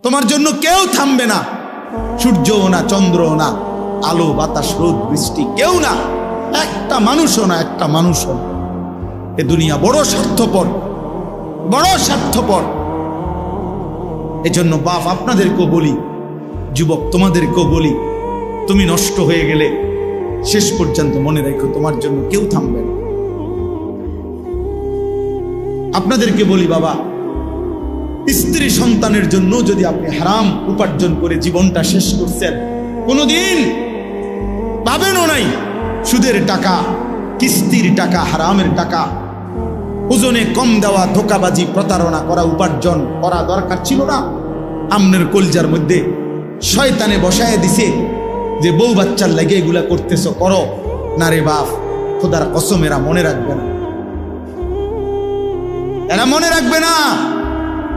তোমার জন্য কেউ থামবে না, সূর্যও না, চন্দ্রও না, আলো বাতাস রোদ বৃষ্টি কেউ না, একটা মানুষও না, একটা মানুষও না। এ দুনিয়া বড় স্বার্থপর, বড় স্বার্থপর। এজন্য বাপ আপনাদেরকেও বলি, যুবক তোমাদেরকেও বলি, তুমি নষ্ট হয়ে গেলে শেষ পর্যন্ত মনে রাখো তোমার জন্য কেউ থামবে না। আপনাদেরকে বলি বাবা, স্ত্রী সন্তানের জন্য যদি আপনি হারাম উপার্জন করে জীবনটা শেষ করছেন, কোনোদিন পাবেনও নাই। সুদের টাকা, কিস্তির টাকা, হারামের টাকা, ওজনে কম দেওয়া, ধোকাবাজি, প্রতারণা করা উপার্জন করা দরকার ছিল না। আমনের কলজার মধ্যে শয়তানে বসায় দিছে যে বউ বাচ্চার লাগে এগুলা করতেছ, করো না রে বাপ, খোদার কসম এরা মনে রাখবে না, এরা মনে রাখবে না,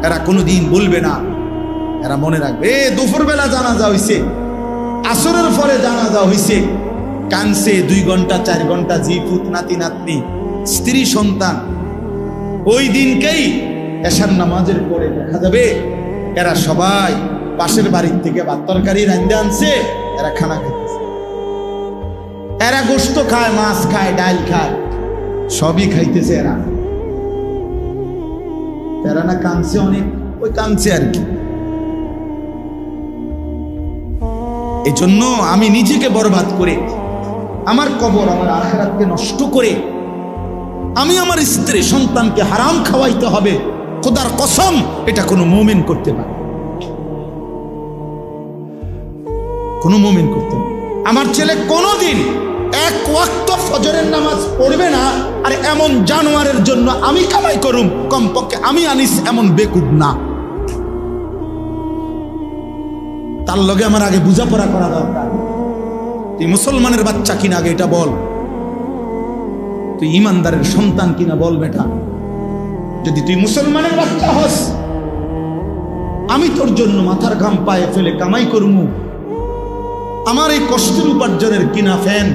এরা কোনোদিন বলবে না, এরা মনে রাখবে। দুপুরবেলা জানাজা হইছে, আসরের পরে জানাজা হইছে, কানছে 2 ঘন্টা 4 ঘন্টা, জি পুত নাতি নাতনি স্ত্রী সন্তান। ওই দিনকেই এশার নামাজের পরে দেখা যাবে এরা সবাই পাশের বাড়ির থেকে ভাত তরকারি রান্ধে আনছে, এরা খানা খাইতেছে, এরা গোশত খায়, মাছ খায়, ডাল খায়, সবই খাইতেছে। এরা না কানছে অনেক, ওই কানছে আর কি। এই জন্য আমি নিজেকে বরবাদ করে, আমার কবর, আমার আখিরাতকে নষ্ট করে আমি আমার স্ত্রী সন্তানকে হারাম খাওয়াইতে হবে, খোদার কসম এটা কোনো মুমিন করতে পারে, কোনো মুমিন করতে পারে। আমার ছেলে কোনোদিন 1 ওয়াক্ত ফজরের নামাজ পড়বে না, আর এমন জানোয়ারের জন্য আমি কামাই করুম, কমপক্ষে আমি আনিস এমন বেকুব না। তার লগে আমার আগে বোঝাপড়া করা দরকার। তুই মুসলমানের বাচ্চা কিনা আগে এটা বল, তুই ইমানদারের সন্তান কিনা বল বেটা। যদি তুই মুসলমানের বাচ্চা হস, আমি তোর জন্য মাথার ঘাম পায়ে ফেলে কামাই করমু, আমার এই কষ্টের উপার্জনের কিনা ফ্যান,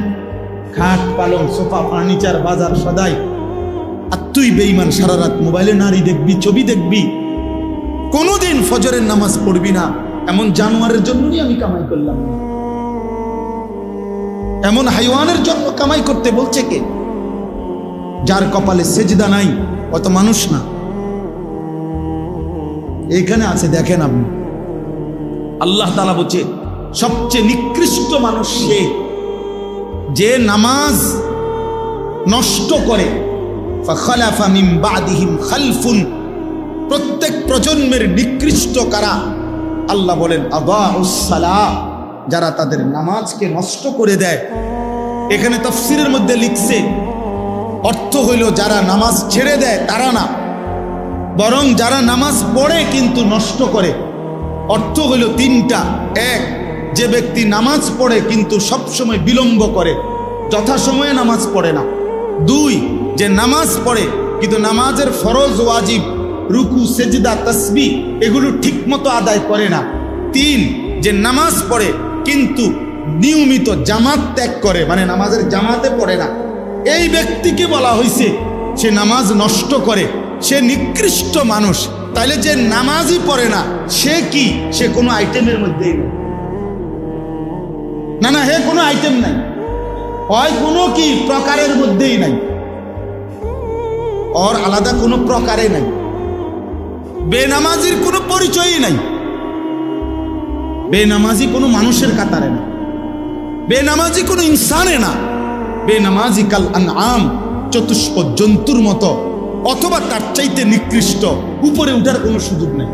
খাট, পালং, সোফা, ফার্নিচার, বাজার সদাই, আর তুই বেঈমান সারা রাত মোবাইলে নারী দেখবি, ছবি দেখবি, কোনোদিন ফজরের নামাজ পড়বি না, এমন জানোয়ারের জন্যই আমি কামাই করলাম না। এমন হাইওয়ানের জন্য কামাই করতে বলছে কে? যার কপালে সেজদা নাই, অত মানুষ না। এখানে আছে, দেখেন আপনি, আল্লাহ তাআলা বলছে সবচেয়ে নিকৃষ্ট মানুষ সে যে নামাজ নষ্ট করে। ফাখালাফা মিন বাদিহিম খালফুন, প্রত্যেক প্রজন্মের নিকৃষ্ট কারা? আল্লাহ বলেন আদাউস সালাহ, যারা তাদের নামাজকে নষ্ট করে দেয়। এখানে তাফসীরের মধ্যে লিখছে, অর্থ হইল যারা নামাজ ছেড়ে দেয় তারা না, বরং যারা নামাজ পড়ে কিন্তু নষ্ট করে। অর্থ হইল 3টা। 1, যে ব্যক্তি নামাজ পড়ে কিন্তু সবসময় বিলম্ব করে, যথাসময়ে নামাজ পড়ে না। 2, যে নামাজ পড়ে কিন্তু নামাজের ফরজ, ওয়াজিব, রুকু, সেজদা, তাসবিহ এগুলো ঠিক মতো আদায় করে না। 3, যে নামাজ পড়ে কিন্তু নিয়মিত জামাত ত্যাগ করে, মানে নামাজের জামাতে পড়ে না। এই ব্যক্তিকে বলা হয়েছে সে নামাজ নষ্ট করে, সে নিকৃষ্ট মানুষ। তাইলে যে নামাজই পড়ে না সে কি? সে কোনো আইটেমের মধ্যেই না, না, হে কোনো আইটেম নাই, হয় কোনো কি প্রকারের মধ্যেই নাই, ওর আলাদা কোনো প্রকারে নাই। বেনামাজির কোনো পরিচয়ই নাই, বেনামাজি কোনো মানুষের কাতারে না, বেনামাজি কোনো ইনসানে না, বেনামাজি কাল আনআম, চতুষ্প জন্তুর মতো, অথবা তার চাইতে নিকৃষ্ট। উপরে উঠার কোনো সুযোগ নেই,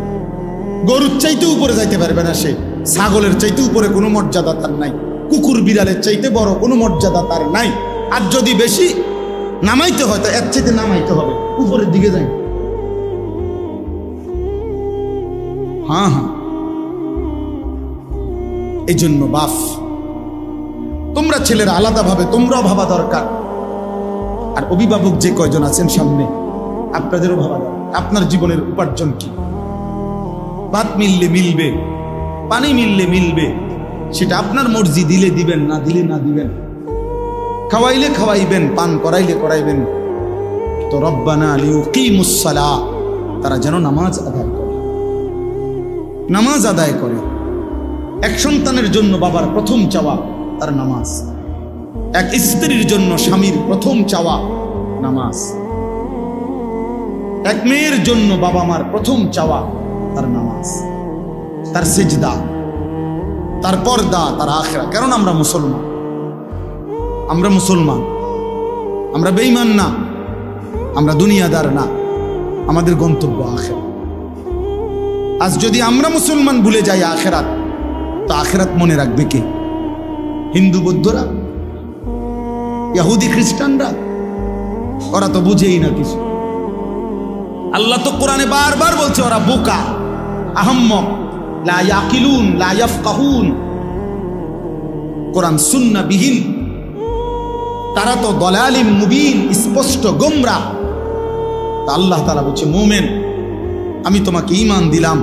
গরুর চাইতে উপরে যাইতে পারবে না সে, ছাগলের চাইতে উপরে কোনো মর্যাদা তার নাই, কুকুর বিড়ালের চাইতে বড় কোনো মর্যাদা তার নাই। আর যদি বেশি নামাইতে হয় তা এর চাইতে নামাইতে হবে, উপরের দিকে যাই। হ্যাঁ, এই জন্য বাপ, তোমরা ছেলেরা আলাদাভাবে তোমরাও ভাবা দরকার। আর অভিভাবক যে কয়জন আছেন সামনে, আপনাদেরও ভাবা দরকার আপনার জীবনের উপার্জন কি। ভাত মিললে মিলবে, পানি মিললে মিলবে, সেটা আপনার মর্জি, দিলে দিবেন, না দিলে না দিবেন, খাওয়াইলে খাওয়াইবেন, পান করাইলে করাইবেন। তো রব্বানা লিউকিমুস সালাহ, তারা যেন নামাজ আদায় করে। নামাজ আদায় করে। এক সন্তানের জন্য বাবার প্রথম চাওয়া তার নামাজ, এক স্ত্রীর জন্য স্বামীর প্রথম চাওয়া নামাজ, এক মেয়ের জন্য বাবা মার প্রথম চাওয়া তার নামাজ, তার সিজদা, তার পর্দা, তার আখিরা। কারণ আমরা মুসলমান, আমরা বেঈমান না, আমরা দুনিয়াদার না, আমাদের গন্তব্য আখিরাত। আজ যদি আমরা মুসলমান ভুলে যাই আখিরাত, তো আখিরাত মনে রাখবে কে? হিন্দু বৌদ্ধরা, ইহুদি খ্রিস্টানরা? ওরা তো বুঝেই না কিছু। আল্লাহ তো কোরআনে বারবার বলছে ওরা বোকা, আহম্মক, লা ইয়াকিলুন, লা ইয়াফকাহুন। কোরআন সুন্নাহ বিহীন, তারা তো দলালিম মুবিন, স্পষ্ট গোমরা। আল্লাহ তাআলা বলছে মুমিন, আমি তোমাকে ঈমান দিলাম,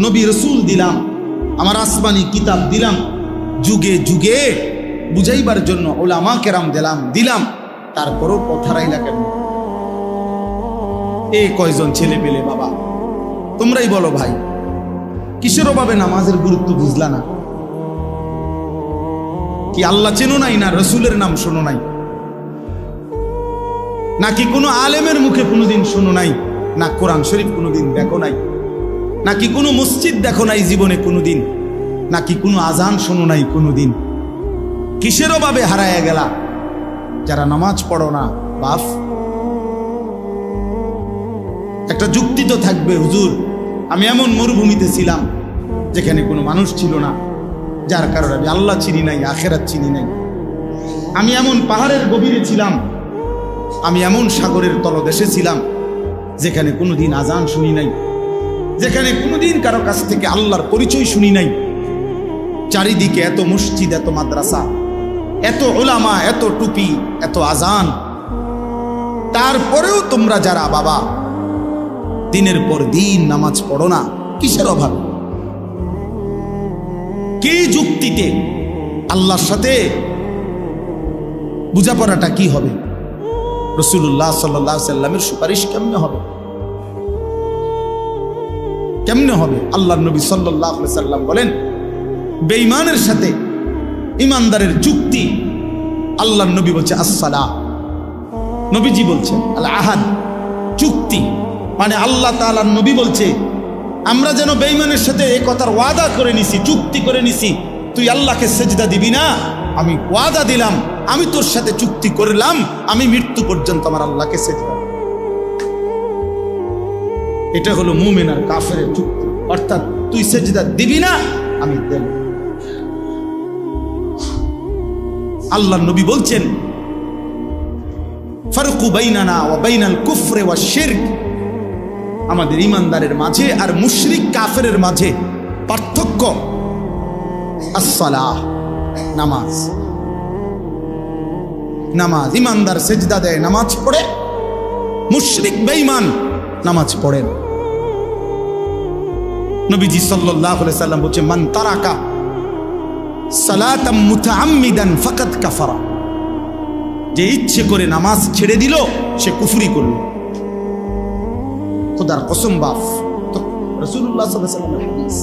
নবী রাসূল দিলাম, আমার আসমানি কিতাব দিলাম, যুগে যুগে বুঝাইবার জন্য উলামা কেরাম দিলাম, তারপরও পথ হারাইলা কেন? এই কয়জন ছেলে পেলে বাবা, তোমরাই বলো ভাই, কিসের অভাবে নামাজের গুরুত্ব বুঝলা না? কি আল্লাহ চেনো নাই, না রসুলের নাম শোনো নাই, নাকি কোনো আলেমের মুখে কোনোদিন শোনো নাই, না কোরআন শরীফ কোনোদিন দেখো নাই, নাকি কোনো মসজিদ দেখো নাই জীবনে কোনোদিন, নাকি কোনো আজান শোনো নাই কোনোদিন? কিসের অভাবে হারায় গেলা যারা নামাজ পড়ো না? বাপ, একটা যুক্তি তো থাকবে, হুজুর আমি এমন মরুভূমিতে ছিলাম যেখানে কোনো মানুষ ছিল না, যার কারণে আমি আল্লাহ চিনি নাই, আখেরাত চিনি নাই। আমি এমন পাহাড়ের গভীরে ছিলাম, আমি এমন সাগরের তলদেশে ছিলাম যেখানে কোনোদিন আজান শুনি নাই, যেখানে কোনোদিন কারো কাছ থেকে আল্লাহর পরিচয় শুনি নাই। চারিদিকে এত মসজিদ, এত মাদ্রাসা, এত উলামা, এত টুপি, এত আজান, তারপরেও তোমরা যারা বাবা দিনের পর দিন নামাজ পড়ো না, কিসের অভাবে? কি যুক্তিতে? আল্লাহর সাথে বোঝাপড়াটা কি হবে? রাসূলুল্লাহ সাল্লাল্লাহু আলাইহি সাল্লামের সুপারিশ কেমনে হবে? কেমনে হবে? আল্লাহর নবী সাল্লাল্লাহু আলাইহি সাল্লাম বলেন, বেঈমানের সাথে ইমানদারের যুক্তি, আল্লাহর নবী বলছে আসসালাহ, নবীজি বলছেন আল আহাদ, চুক্তি। মানে আল্লাহ তাআলার নবী বলছে আমরা যেন বেঈমানের সাথে এই কথার ওয়াদা করে নিছি, চুক্তি করে নিছি, তুই আল্লাহকে সেজদা দিবি না, আমি ওয়াদা দিলাম, আমি তোর সাথে চুক্তি করলাম, আমি মৃত্যু পর্যন্ত আমার আল্লাহকে সেজদা। এটা হলো মুমিন আর কাফেরের চুক্তি। অর্থাৎ তুই সেজদা দিবি না, আমি দেব। আল্লাহর নবী বলছেন ফারকু বাইনানা ওয়া বাইনাল কুফরি ওয়াশ শিরক, আমাদের ইমানদারের মাঝে আর মুশরিক কাফেরের মাঝে পার্থক্য আসসালাহ, নামাজ। নামাজ, ইমানদার সেজদা দেয়, নামাজ পড়ে, মুশরিক বেঈমান নামাজ পড়েন। নবীজি সাল্লাল্লাহু আলাইহি সাল্লাম বলছে মান তারাকা সালাতাম মুতাআম্মিদান ফাকাদ কাফারা, যে ইচ্ছে করে নামাজ ছেড়ে দিল সে কুফরি করল। খোদার কসম বাপ, তো রাসূলুল্লাহ সাল্লাল্লাহু আলাইহি সাল্লামের হাদিস।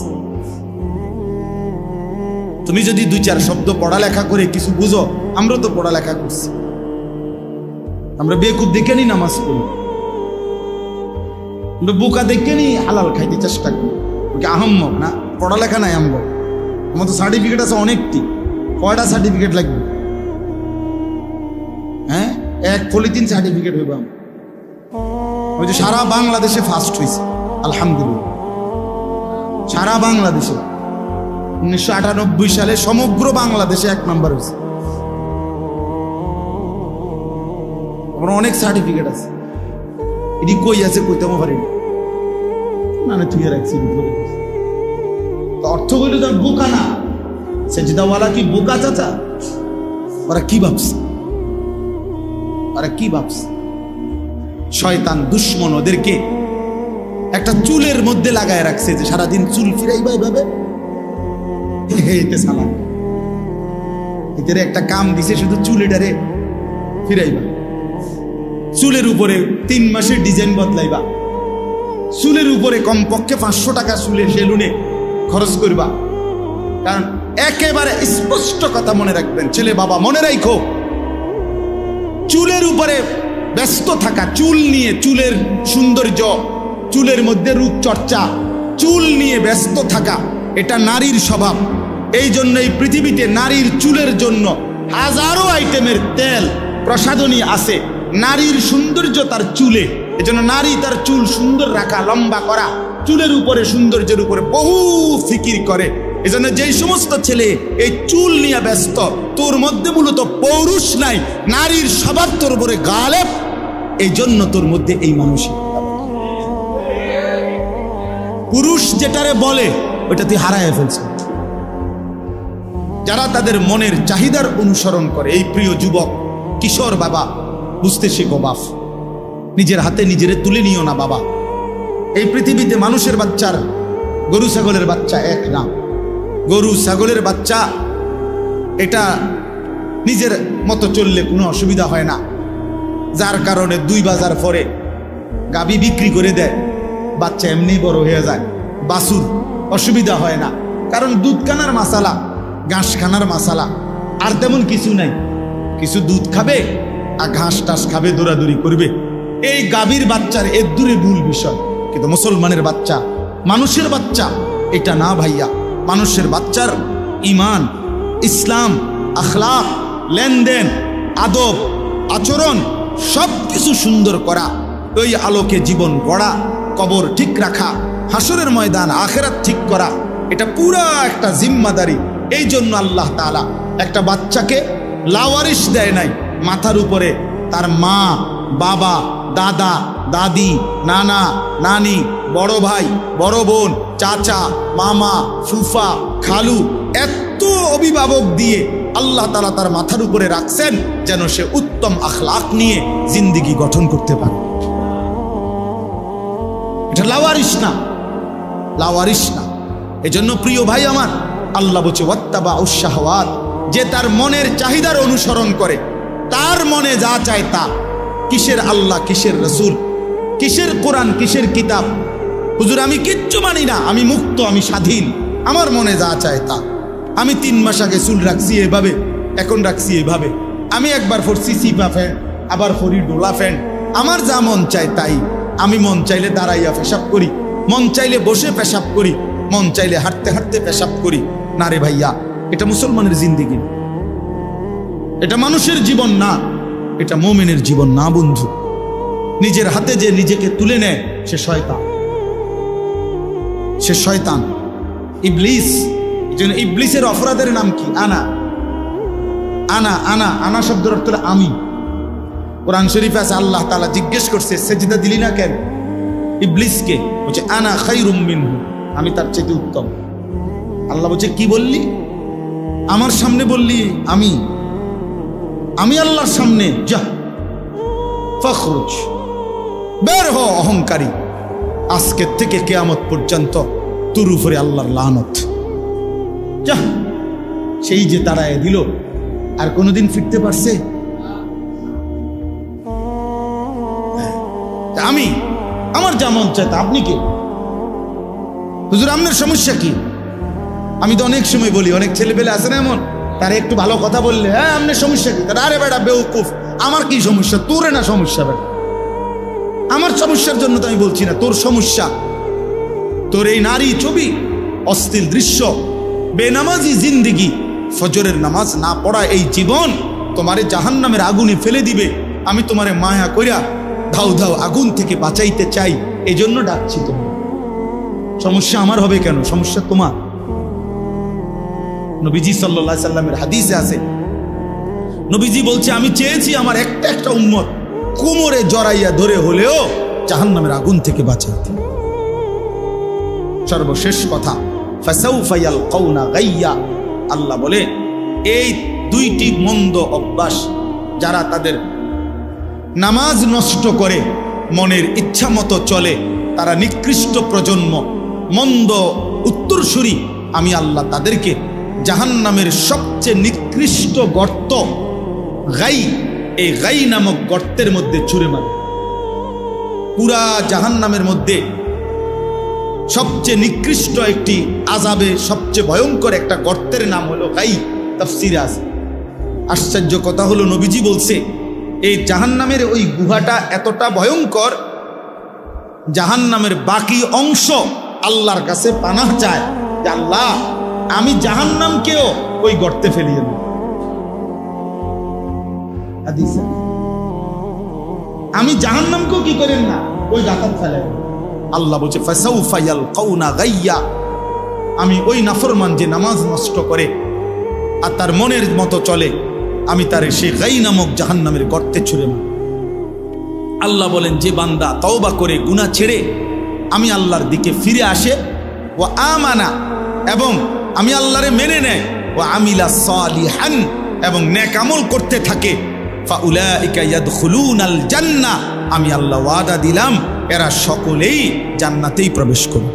তুমি যদি দুই চার শব্দ পড়ালেখা করে কিছু বুঝো, আমরা তো পড়ালেখা করছি, আমরা বেকুব দেখে নি নামাজ পড়ি, আমরা বোকা দেখে নি হালাল খাইতে চেষ্টা করি। আহম্মক না, পড়ালেখা নাই আমগো, আমার তো সার্টিফিকেট আছে অনেকটি। কয়টা সার্টিফিকেট লাগবে? হ্যাঁ, এক পলিথিন সার্টিফিকেট হইব। ওই যে সারা বাংলাদেশে ফার্স্ট হয়েছে আলহামদুলিল্লাহ, সারা বাংলাদেশে 1998 সালে সমগ্র বাংলাদেশে 1 নম্বর হয়েছে। আমার অনেক সার্টিফিকেট আছে, এটি কই আছে কইতে পারি না, না তুই রাখছি। অর্থ হইল তার বোকা না, সেজদাওয়ালা কি বোকা চাচা? ওরা কি ভাবছে, ওরা কি ভাবছে? শয়তান দুশ্মন ওদেরকে একটা চুলের মধ্যে লাগায় রাখছে, যে সারাদিন চুল ফিরাইবা এইভাবে, এতে সালাম এদের একটা কাম দিছে, শুধু চুলেটারে ফিরাইবা, চুলের উপরে 3 মাসের ডিজাইন বদলাইবা, চুলের উপরে কমপক্ষে 500 টাকা চুলের সেলুনে খরচ করবা। কারণ একেবারে স্পষ্ট কথা মনে রাখবেন, ছেলে বাবা মনে রাখো, চুলের উপরে ব্যস্ত থাকা, চুল নিয়ে, চুলের সৌন্দর্য, চুলের মধ্যে রূপচর্চা, চুল নিয়ে ব্যস্ত থাকা, এটা নারীর স্বভাব। এই জন্য এই পৃথিবীতে নারীর চুলের জন্য হাজারো আইটেমের তেল প্রসাধনী আছে। নারীর সৌন্দর্য তার চুলে, এজন্য নারী তার চুল সুন্দর রাখা, লম্বা করা, চুলের উপরে, সৌন্দর্যের উপরে বহু ফিকির করে। এজন্য যেই সমস্ত ছেলে এই চুল নিয়ে ব্যস্ত, তোর মধ্যে মূলত পৌরুষ নাই, নারীর স্বভাব তোর উপরে গালেব, এই জন্য তোর মধ্যে এই মানসিক। পুরুষ যেটারে বলে ওটা তুই হারায় ফেলছ। যারা তাদের মনের চাহিদার অনুসরণ করে, এই প্রিয় যুবক কিশোর বাবা, বুঝতে শেখো বাপ, নিজের হাতে নিজেরে তুলে নিও না বাবা। এই পৃথিবীতে মানুষের বাচ্চার, গরু ছাগলের বাচ্চা এক না। গরু ছাগলের বাচ্চা এটা নিজের মতো চললে কোনো অসুবিধা হয় না, যার কারণে 2 বাজার পরে গাবি বিক্রি করে দেয়, বাচ্চা এমনি বড় হয়ে যায়। বাছুর অসুবিধা হয় না, কারণ দুধ খানার মাসালা, ঘাস খানার মাসালা, আর তেমন কিছু নাই। কিছু দুধ খাবে আর ঘাস টাস খাবে, দৌড়াদৌড়ি করবে। এই গাভীর বাচ্চার এর দূরে মূল বিষয়। কিন্তু মুসলমানের বাচ্চা, মানুষের বাচ্চা এটা না ভাইয়া। মানুষের বাচ্চার ইমান, ইসলাম, আখলাক, লেনদেন, আদব, আচরণ সব কিছু সুন্দর করা, ওই আলোকে জীবন গড়া, কবর ঠিক রাখা, হাসরের ময়দান আখেরাত ঠিক করা, এটা পুরা একটা জিম্মাদারি। এই জন্য আল্লাহ তাআলা একটা বাচ্চাকে লাওয়ারিশ দেয় নাই। মাথার উপরে তার মা, বাবা, দাদা, দাদি, নানা, নানি, বড় ভাই, বড় বোন, চাচা, মামা, ফুফা, খালু, এত অভিভাবক দিয়ে আল্লাহ তাআলা তার মাথার উপরে রাখছেন যেন সে উত্তম আখলাক নিয়ে জিন্দেগি গঠন করতে পারে। এটা লাওয়ারিশ না, লাওয়ারিশ না। এজন্য প্রিয় ভাই আমার, আল্লাহ বলছে ওয়াত্তাবাউশ শাহওয়াত, যে তার মনের চাহিদার অনুসরণ করে, তার মনে যা চায় তা। কিসের আল্লাহ, কিসের রসুল, কিসের কোরআন, কিসের কিতাব? হুজুর আমি কিচ্ছু মানি না, আমি মুক্ত, আমি স্বাধীন, আমার মনে যা চায় তা। আমি 3 মাস আগে চুল রাখছি এভাবে, এখন রাখছি এভাবে। আমি একবার পরছি সিপা ফ্যান, আবার পরি ডোলা ফ্যান। আমার যা মন চায় তাই। আমি মন চাইলে দাঁড়াইয়া পেশাব করি, মন চাইলে বসে পেশাব করি, মন চাইলে হাঁটতে হাঁটতে পেশাব করি। না রে ভাইয়া, এটা মুসলমানের জিন্দেগি, এটা মানুষের জীবন না, এটা মুমিনের জীবন না বন্ধু। নিজের হাতে যে নিজেকে তুলে নেয় সে শয়তান, সে শয়তান, ইবলিস। এজন্য ইবলিসের অপরাধের নাম কি? আনা আনা আনা আনা শব্দের অর্থ হলো আমি। কোরআন শরীফে আছে আল্লাহ তাআলা জিজ্ঞেস করছে সেজদা দিলি না কেন ইবলিসকে? বলছে আনা খায়রুম মিনহু, আমি তার চেয়ে উত্তম। আল্লাহ বলছে কি বললি? আমার সামনে বললি আমি আল্লাহর সামনে? যা ফখরুজ, বের হ অহংকারী। আজকের থেকে কিয়ামত পর্যন্ত তোর উপরে আল্লাহর লানত। যা। সেই যে তাড়ায় দিল, আর কোনোদিন ফিরতে পারছে? আমি আমার যা মন চায় তা। আপনি কে? হুজুর আপনার সমস্যা কি? আমি তো অনেক সময় বলি, অনেক ছেলেপেলে আছে না এমন, তারা একটু ভালো কথা বললে হ্যাঁ আপনার সমস্যা কি? তারা আরে বেটা বেউকুফ, আমার কি সমস্যা? তোরে না সমস্যা বেটা, আমার সমস্যার জন্য তো আমি বলছি না, তোর সমস্যা। তোর এই নারী ছবি, অশ্লীল দৃশ্য, বেনামাজি জিন্দেগি, ফজরের নামাজ না পড়া এই জীবন তোমারে জাহান্নামের আগুনে ফেলে দিবে। আমি তোমারে মায়া কইরা ধাউ ধাউ আগুন থেকে বাঁচাইতে চাই, এই জন্য ডাকছি। তোমার সমস্যা আমার হবে কেন? সমস্যা তোমার। নবীজি সাল্লাল্লাহু আলাইহি সাল্লামের হাদিসে আছে, নবীজি বলছে আমি চেয়েছি আমার একটা একটা উম্মত কোমরে জড়াইয়া ধরে হলেও জাহান্নামের আগুন থেকে বাঁচাইতে। সর্বশেষ কথা, ফাসাউফা ইয়ালকাউনা গাইয়া, আল্লাহ বলে এই 2টি মন্দ অভ্যাস যারা তাদের নামাজ নষ্ট করে, মনের ইচ্ছা মতো চলে, তারা নিকৃষ্ট প্রজন্ম, মন্দ উত্তরসূরি। আমি আল্লাহ তাদেরকে জাহান্নামের সবচেয়ে নিকৃষ্ট গর্ত গাই, এই গাই নামক গর্তের মধ্যে ছুঁড়ে মারে। পুরা জাহান্নামের মধ্যে সবচেয়ে নিকৃষ্ট একটি আযাবে, সবচেয়ে ভয়ঙ্কর একটা গর্তের নাম হলো গাই। তাফসীরে আছে। আশ্চর্য কথা হলো, নবীজি বলছে এই জাহান্নামের ওই গুহাটা এতটা ভয়ঙ্কর, জাহান্নামের বাকি অংশ আল্লাহর কাছে পানাহ চায় যে আল্লাহ, আমি জাহান্নামকেও ওই গর্তে ফেলিয়ে দেব। আমি জাহান্নামকেও কি করেন না, ওই গাতার ফেলে। আল্লাহ বলছে ফাসাউফা ইয়ালকাউনা গাইয়া, আমি ওই নাফরমান যে নামাজ নষ্ট করে আর তার মনের মতো চলে, আমি তার সেই গাই নামক জাহান্নামের গর্তে ছুঁড়ে মারব। আল্লাহ বলেন যে বান্দা তওবা করে গুনাহ ছেড়ে আমি আল্লাহর দিকে ফিরে আসে, ও আমানা, এবং আমি আল্লাহরে মেনে নেয়, ও আমিলা সালিহান, এবং নেক আমল করতে থাকে, ফাউলাইকা ইয়াদখুলুনাল জান্নাহ, আমি আল্লাহ ওয়াদা দিলাম এরা সকলেই জান্নাতেই প্রবেশ করবে।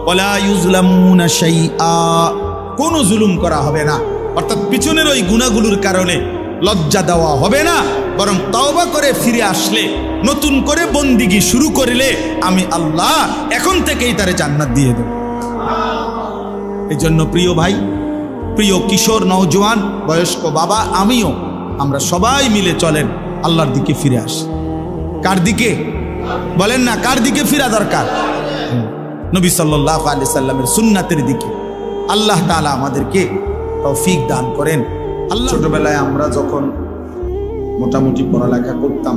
ওয়ালা ইউজলামুনা শাইআ, কোনো জুলুম করা হবে না, অর্থাৎ পিছনের ওই গুনাহগুলোর কারণে লজ্জা দেওয়া হবে না, বরং তওবা করে ফিরে আসলে, নতুন করে বন্দিগি শুরু করলে আমি আল্লাহ এখন থেকেই তারে জান্নাত দিয়ে দেব। এই জন্য প্রিয় ভাই, প্রিয় কিশোর, নওজোয়ান, বয়স্ক বাবা, আমিও, আমরা সবাই মিলে চলেন আল্লাহর দিকে ফিরে আসি। কার দিকে বলেন না, কার দিকে ফিরা দরকার? নবী সাল্লাল্লাহু আলাইহি সাল্লামের সুন্নাতের দিকে। আল্লাহ তাআলা আমাদেরকে তৌফিক দান করেন। ছোটবেলায় আমরা যখন মোটামুটি পড়ালেখা করতাম,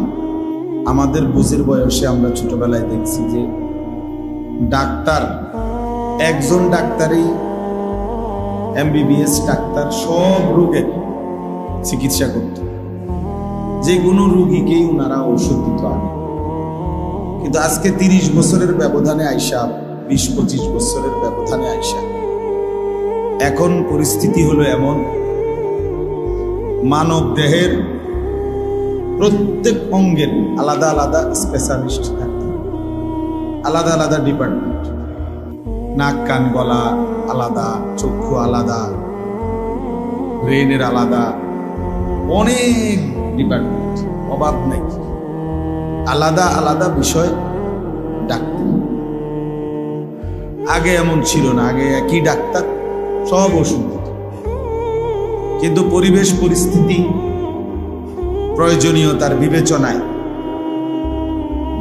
আমাদের বুঝের বয়সে আমরা ছোটবেলায় দেখছি যে ডাক্তার, একজন ডাক্তারই MBBS ডাক্তার সব রোগের চিকিৎসা করত, যে কোনো রোগীকেই ওনারা ওষুধ দিত আগে। কিন্তু আজকে 30 বছরের ব্যবধানে আইসা, 20-25 বছরের ব্যবধানে আইসা এখন পরিস্থিতি হলো এমন, মানব দেহের প্রত্যেক অঙ্গের আলাদা আলাদা স্পেশালিস্ট থাকে, আলাদা আলাদা ডিপার্টমেন্ট। নাক কান গলা আলাদা, চক্ষু আলাদা, ব্রেনের আলাদা, অনেক ডিপার্টমেন্ট, অভাব নেই, আলাদা আলাদা বিষয় ডাক্তার। আগে এমন ছিল না, আগে একই ডাক্তার সব ওষুধ দিত। কিন্তু পরিবেশ পরিস্থিতি, প্রয়োজনীয়তার বিবেচনায়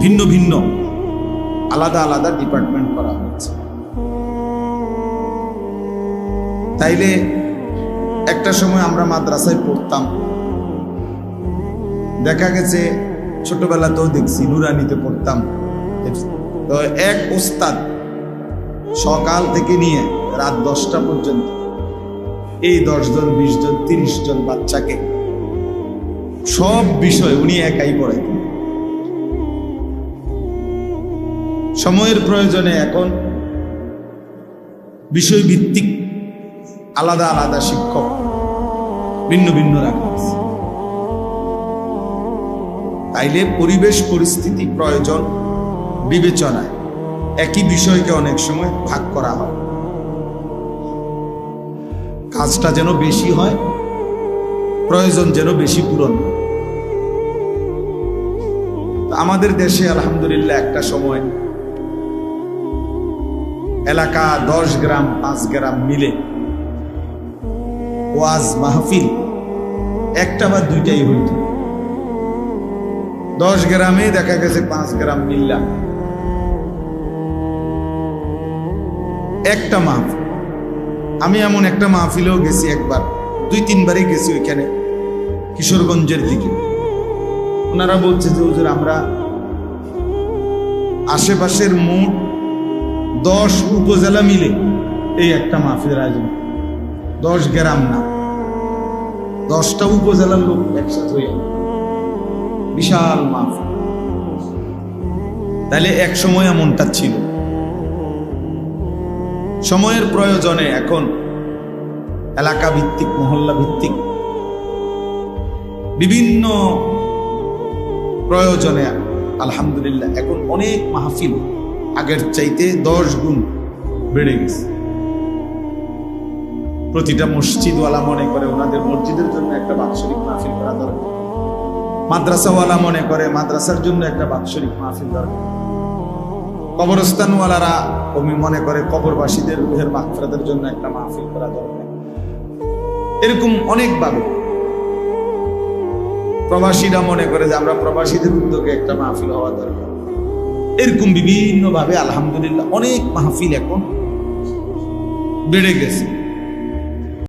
ভিন্ন ভিন্ন আলাদা আলাদা ডিপার্টমেন্ট করা হয়েছে। তাইলে একটা সময় আমরা মাদ্রাসায় পড়তাম, দেখা গেছে ছোটবেলাতেও দেখছি, নুরানিতে পড়তাম, তো এক ওস্তাদ সকাল থেকে নিয়ে রাত 10টা পর্যন্ত এই 10 জন 20 জন 30 জন বাচ্চাকে সব বিষয় উনি একাই পড়াইতেন। সময়ের প্রয়োজনে এখন বিষয় ভিত্তিক আলাদা আলাদা শিক্ষক ভিন্ন ভিন্ন রাখা আছে। তাইলে পরিবেশ পরিস্থিতি প্রয়োজন বিবেচনায় একই বিষয়কে অনেক সময় ভাগ করা হয়, কাজটা যেন বেশি হয়, প্রয়োজন যেন বেশি পূরণ হয়। আমাদের দেশে আলহামদুলিল্লাহ একটা সময় এলাকা 10 গ্রাম 5 গ্রাম মিলে ওয়াজ মাহফিল একটা বা দুইটাই হইত। 10 গ্রামে দেখা গেছে 5 গ্রাম মিল্লা একটা মাহফিল। আমি এমন একটা মাহফিলেও গেছি, একবার 2-3 বারই গেছি ওইখানে, কিশোরগঞ্জের দিকে। ওনারা বলছে যে হুজুর, আমরা আশেপাশের মোট 10 উপজেলা মিলে এই একটা মাহফিলের আয়োজন, 10 গ্রাম না, 10টা উপজেলার লোক একসাথে হয়ে বিশাল মাহফিল। তাহলে এক সময় এমনটা ছিল। সময়ের প্রয়োজনে এখন এলাকা ভিত্তিক, মহল্লা ভিত্তিক বিভিন্ন প্রয়োজনে আলহামদুলিল্লাহ এখন অনেক মাহফিল আগের চাইতে 10 গুণ বেড়ে গেছে। প্রতিটা মসজিদওয়ালা মনে করে ওনাদের মসজিদের জন্য একটা বাৎসরিক মাহফিল করা দরকার, মাদ্রাসাওয়ালা মনে করে মাদ্রাসার জন্য একটা বাৎসরিক মাহফিল দরকার। কবরস্থানওয়ালারা আমি মনে করে কবরবাসীদের রুহের মাগফিরাতের জন্য একটা মাহফিল করা দরকার। এরকম অনেকভাবে প্রবাসীরা মনে করে যে আমরা প্রবাসীদের উদ্যোগে একটা মাহফিল হওয়া দরকার। এরকম বিভিন্ন ভাবে আলহামদুলিল্লাহ অনেক মাহফিল এখন বেড়ে গেছে।